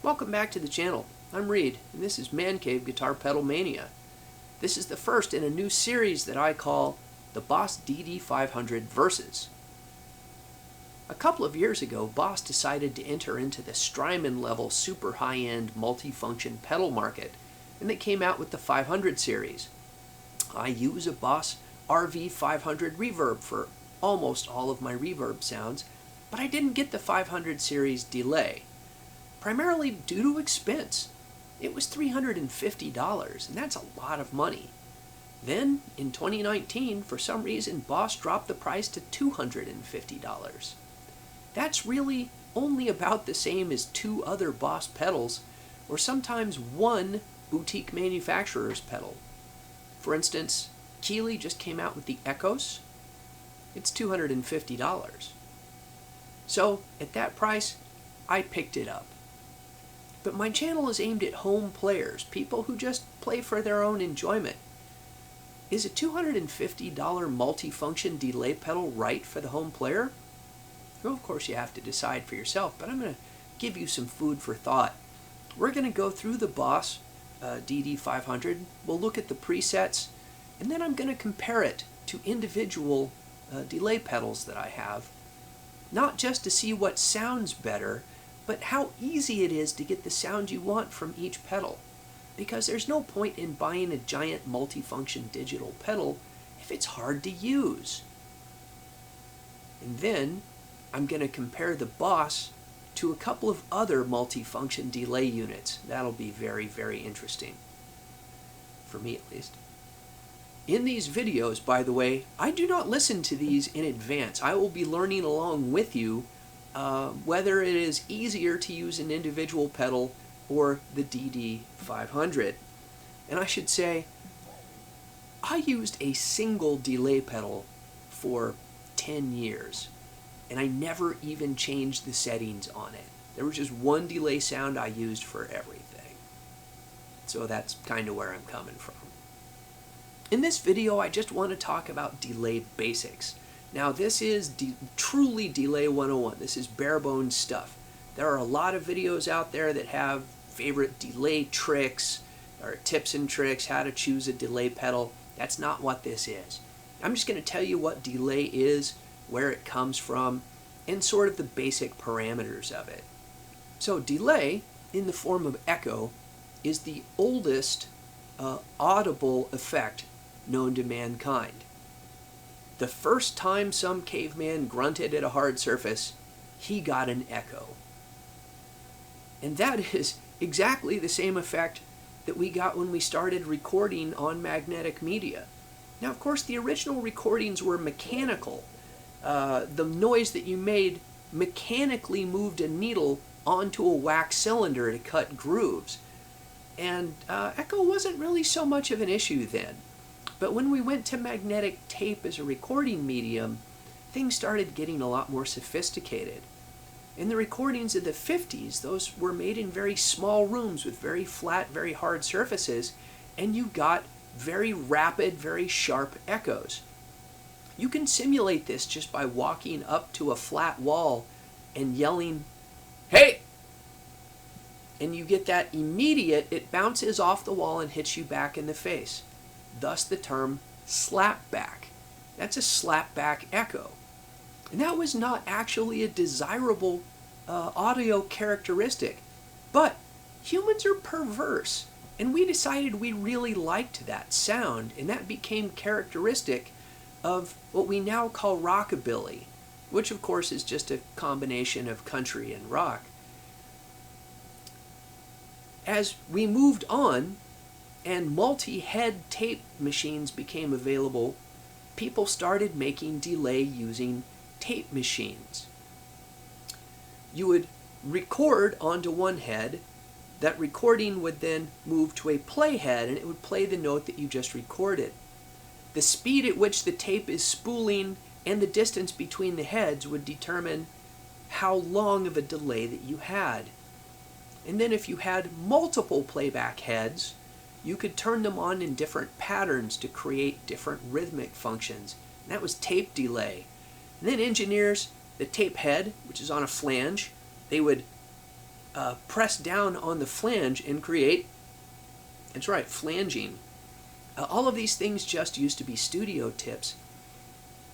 Welcome back to the channel. I'm Reed, and this is Man Cave Guitar Pedal Mania. This is the first in a new series that I call the Boss DD-500 Versus. A couple of years ago, Boss decided to enter into the Strymon level super high-end multi-function pedal market, and they came out with the 500 series. I use a Boss RV500 reverb for almost all of my reverb sounds, but I didn't get the 500 series delay, primarily due to expense. It was $350, and that's a lot of money. Then, in 2019, for some reason, Boss dropped the price to $250. That's really only about the same as two other Boss pedals, or sometimes one boutique manufacturer's pedal. For instance, Keeley just came out with the Echoes. It's $250. So, at that price, I picked it up. But my channel is aimed at home players, people who just play for their own enjoyment. Is a $250 multifunction delay pedal right for the home player? Well, of course you have to decide for yourself, but I'm going to give you some food for thought. We're going to go through the Boss DD-500, we'll look at the presets, and then I'm going to compare it to individual delay pedals that I have, not just to see what sounds better, but how easy it is to get the sound you want from each pedal. Because there's no point in buying a giant multifunction digital pedal if it's hard to use. And then I'm going to compare the Boss to a couple of other multifunction delay units. That'll be very, very interesting. For me, at least. In these videos, by the way, I do not listen to these in advance. I will be learning along with you whether it is easier to use an individual pedal or the DD-500. And I should say, I used a single delay pedal for 10 years, and I never even changed the settings on it. There was just one delay sound I used for everything. So that's kind of where I'm coming from. In this video, I just want to talk about delay basics. Now, this is truly Delay 101. This is bare bones stuff. There are a lot of videos out there that have favorite delay tricks or tips and tricks, how to choose a delay pedal. That's not what this is. I'm just going to tell you what delay is, where it comes from, and sort of the basic parameters of it. So delay, in the form of echo, is the oldest audible effect known to mankind. The first time some caveman grunted at a hard surface, he got an echo. And that is exactly the same effect that we got when we started recording on magnetic media. Now, of course, the original recordings were mechanical. The noise that you made mechanically moved a needle onto a wax cylinder to cut grooves. And echo wasn't really so much of an issue then. But when we went to magnetic tape as a recording medium, things started getting a lot more sophisticated. In the recordings of the 50s, those were made in very small rooms with very flat, very hard surfaces, and you got very rapid, very sharp echoes. You can simulate this just by walking up to a flat wall and yelling, "Hey!" And you get that immediate, it bounces off the wall and hits you back in the face. Thus the term slapback. That's a slapback echo. And that was not actually a desirable audio characteristic. But humans are perverse, and we decided we really liked that sound, and that became characteristic of what we now call rockabilly, which of course is just a combination of country and rock. As we moved on, and multi-head tape machines became available, people started making delay using tape machines. You would record onto one head, that recording would then move to a playhead and it would play the note that you just recorded. The speed at which the tape is spooling and the distance between the heads would determine how long of a delay that you had. And then if you had multiple playback heads, you could turn them on in different patterns to create different rhythmic functions. And that was tape delay. And then engineers, the tape head, which is on a flange, they would press down on the flange and create, that's right, flanging. All of these things just used to be studio tips,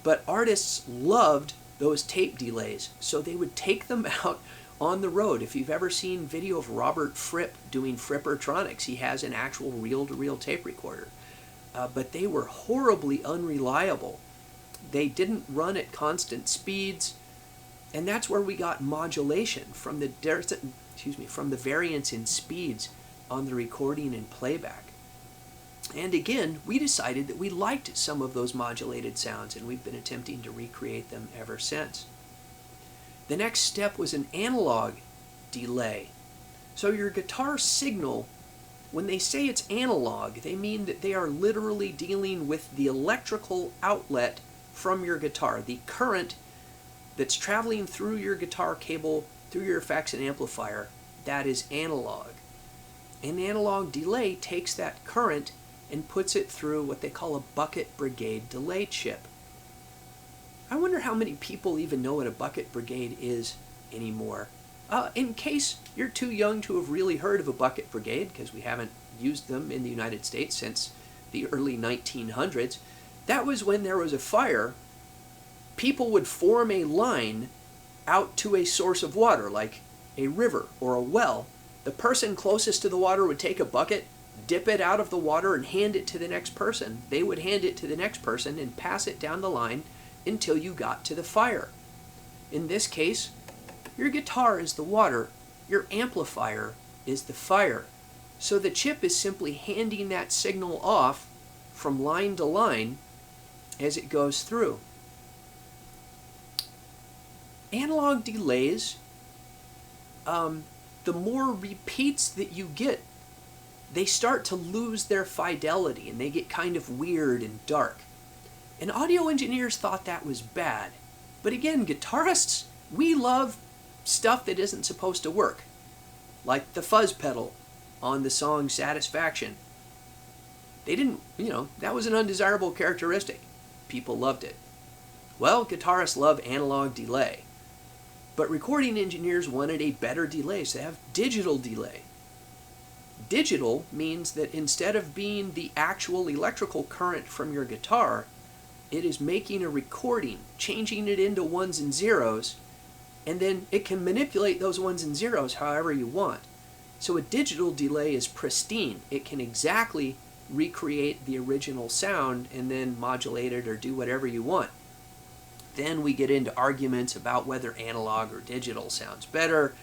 but artists loved those tape delays, so they would take them out on the road. If you've ever seen video of Robert Fripp doing Frippertronics, he has an actual reel-to-reel tape recorder. But they were horribly unreliable. They didn't run at constant speeds, and that's where we got modulation from the variance in speeds on the recording and playback. And again, we decided that we liked some of those modulated sounds, and we've been attempting to recreate them ever since. The next step was an analog delay. So your guitar signal, when they say it's analog, they mean that they are literally dealing with the electrical outlet from your guitar, the current that's traveling through your guitar cable, through your effects and amplifier. That is analog. An analog delay takes that current and puts it through what they call a bucket brigade delay chip. I wonder how many people even know what a bucket brigade is anymore. In case you're too young to have really heard of a bucket brigade, because we haven't used them in the United States since the early 1900s, that was when there was a fire, people would form a line out to a source of water, like a river or a well. The person closest to the water would take a bucket, dip it out of the water, and hand it to the next person. They would hand it to the next person and pass it down the line until you got to the fire. In this case, your guitar is the water, your amplifier is the fire. So the chip is simply handing that signal off from line to line as it goes through. Analog delays, the more repeats that you get, they start to lose their fidelity and they get kind of weird and dark. And audio engineers thought that was bad. But again, guitarists, we love stuff that isn't supposed to work. Like the fuzz pedal on the song Satisfaction. They didn't, that was an undesirable characteristic. People loved it. Well, guitarists love analog delay. But recording engineers wanted a better delay, so they have digital delay. Digital means that instead of being the actual electrical current from your guitar, it is making a recording, changing it into ones and zeros, and then it can manipulate those ones and zeros however you want. So a digital delay is pristine. It can exactly recreate the original sound and then modulate it or do whatever you want. Then we get into arguments about whether analog or digital sounds better,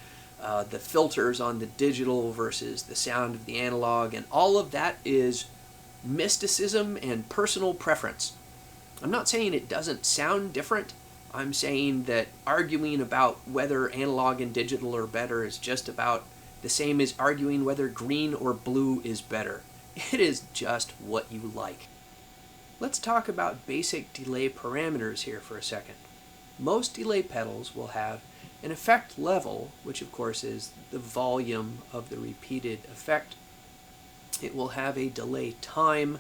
the filters on the digital versus the sound of the analog, and all of that is mysticism and personal preference. I'm not saying it doesn't sound different. I'm saying that arguing about whether analog and digital are better is just about the same as arguing whether green or blue is better. It is just what you like. Let's talk about basic delay parameters here for a second. Most delay pedals will have an effect level, which of course is the volume of the repeated effect. It will have a delay time,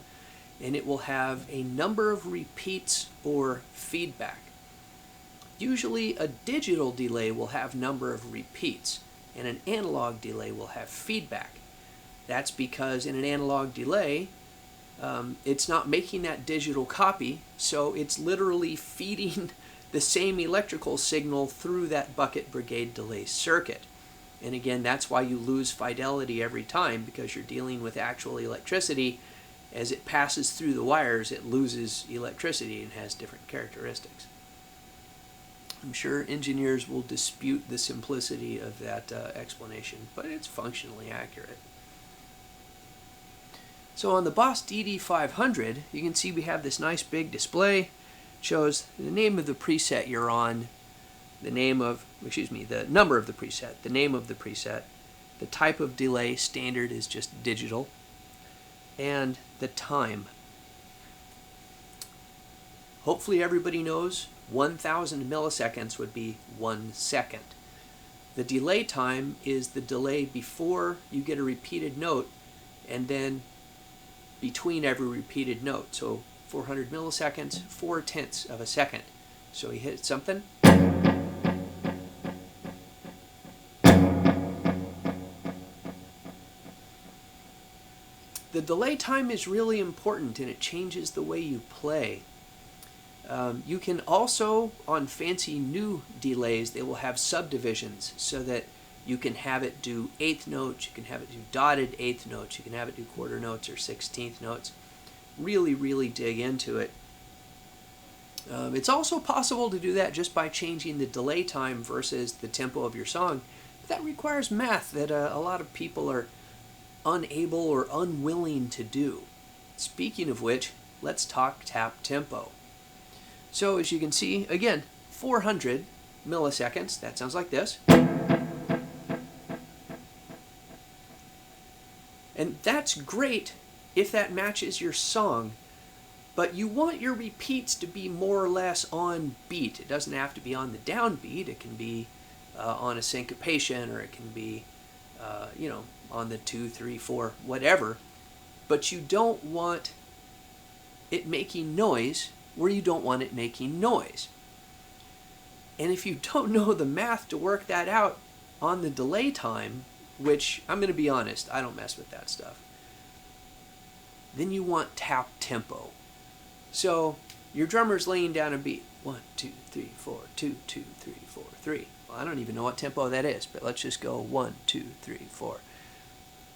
and it will have a number of repeats or feedback. Usually a digital delay will have number of repeats, and an analog delay will have feedback. That's because in an analog delay, it's not making that digital copy, so it's literally feeding the same electrical signal through that bucket brigade delay circuit. And again, that's why you lose fidelity every time, because you're dealing with actual electricity. As it passes through the wires, it loses electricity and has different characteristics. I'm sure engineers will dispute the simplicity of that explanation, but it's functionally accurate. So on the Boss DD-500, you can see we have this nice big display. It shows the name of the preset you're on, the number of the preset, the name of the preset, the type of delay, standard is just digital, and the time. Hopefully everybody knows 1,000 milliseconds would be 1 second. The delay time is the delay before you get a repeated note and then between every repeated note. So 400 milliseconds, 4/10 of a second. So you hit something, The delay time is really important, and it changes the way you play. You can also, on fancy new delays, they will have subdivisions so that you can have it do eighth notes, you can have it do dotted eighth notes, you can have it do quarter notes or 16th notes. Really, really dig into it. It's also possible to do that just by changing the delay time versus the tempo of your song. But that requires math that a lot of people are unable or unwilling to do. Speaking of which, let's talk tap tempo. So as you can see, again, 400 milliseconds, that sounds like this. And that's great if that matches your song, but you want your repeats to be more or less on beat. It doesn't have to be on the downbeat. It can be on a syncopation, or it can be, on the 2, 3, 4, whatever. But you don't want it making noise where you don't want it making noise. And if you don't know the math to work that out on the delay time, which I'm going to be honest, I don't mess with that stuff, then you want tap tempo. So your drummer's laying down a beat. 1, 2, 3, 4, 2, 2, 3, 4, 3. Well, I don't even know what tempo that is, but let's just go 1, 2, 3, 4.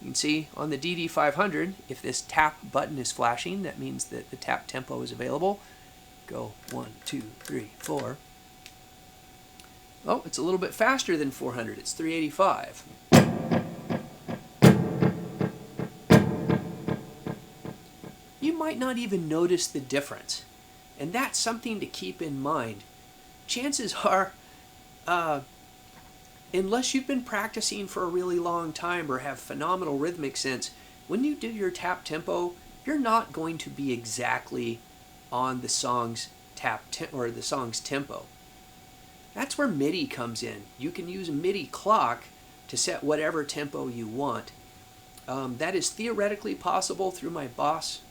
You can see on the DD-500, if this tap button is flashing, that means that the tap tempo is available. Go 1, 2, 3, 4. Oh, it's a little bit faster than 400. It's 385. You might not even notice the difference, and that's something to keep in mind. Chances are, unless you've been practicing for a really long time or have phenomenal rhythmic sense, when you do your tap tempo, you're not going to be exactly on the song's the song's tempo. That's where MIDI comes in. You can use a MIDI clock to set whatever tempo you want. That is theoretically possible through my Boss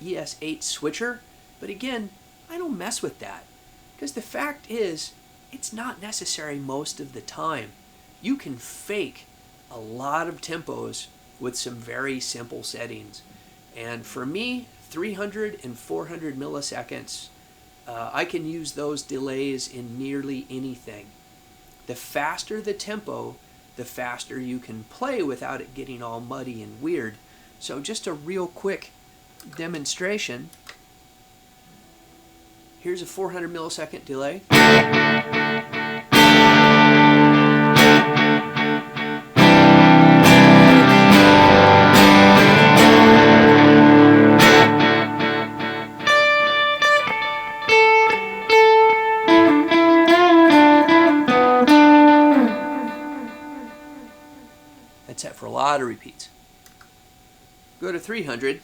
ES8 switcher, but again, I don't mess with that, because the fact is, it's not necessary most of the time. You can fake a lot of tempos with some very simple settings. And for me, 300 and 400 milliseconds, I can use those delays in nearly anything. The faster the tempo, the faster you can play without it getting all muddy and weird. So just a real quick demonstration. Here's a 400 millisecond delay. That's set for a lot of repeats. Go to 300.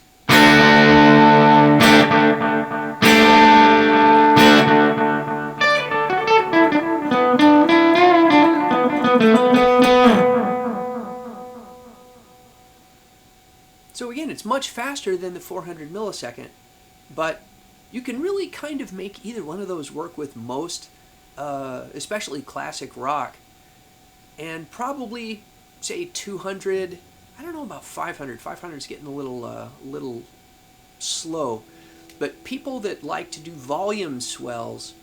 So again, it's much faster than the 400 millisecond, but you can really kind of make either one of those work with most, especially classic rock, and probably say 200. I don't know about 500. 500 is getting a little slow, but people that like to do volume swells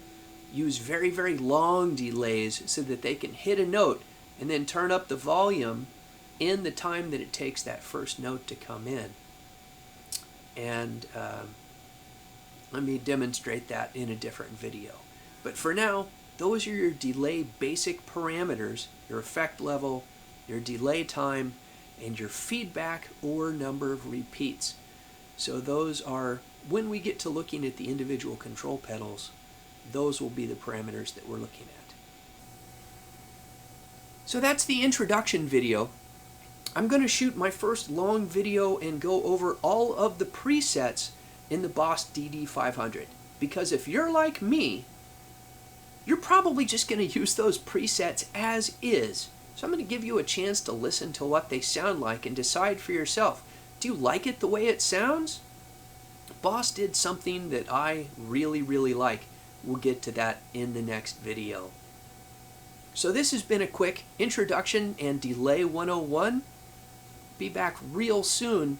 use very, very long delays so that they can hit a note and then turn up the volume in the time that it takes that first note to come in. And let me demonstrate that in a different video. But for now, those are your delay basic parameters: your effect level, your delay time, and your feedback or number of repeats. So those are, when we get to looking at the individual control pedals, those will be the parameters that we're looking at. So that's the introduction video. I'm going to shoot my first long video and go over all of the presets in the Boss DD-500. Because if you're like me, you're probably just going to use those presets as is. So I'm going to give you a chance to listen to what they sound like and decide for yourself. Do you like it the way it sounds? Boss did something that I really, really like. We'll get to that in the next video. So this has been a quick introduction and delay 101. Be back real soon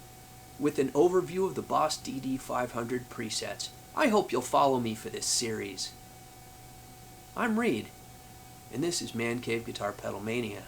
with an overview of the Boss DD-500 presets. I hope you'll follow me for this series. I'm Reed, and this is Man Cave Guitar Pedal Mania.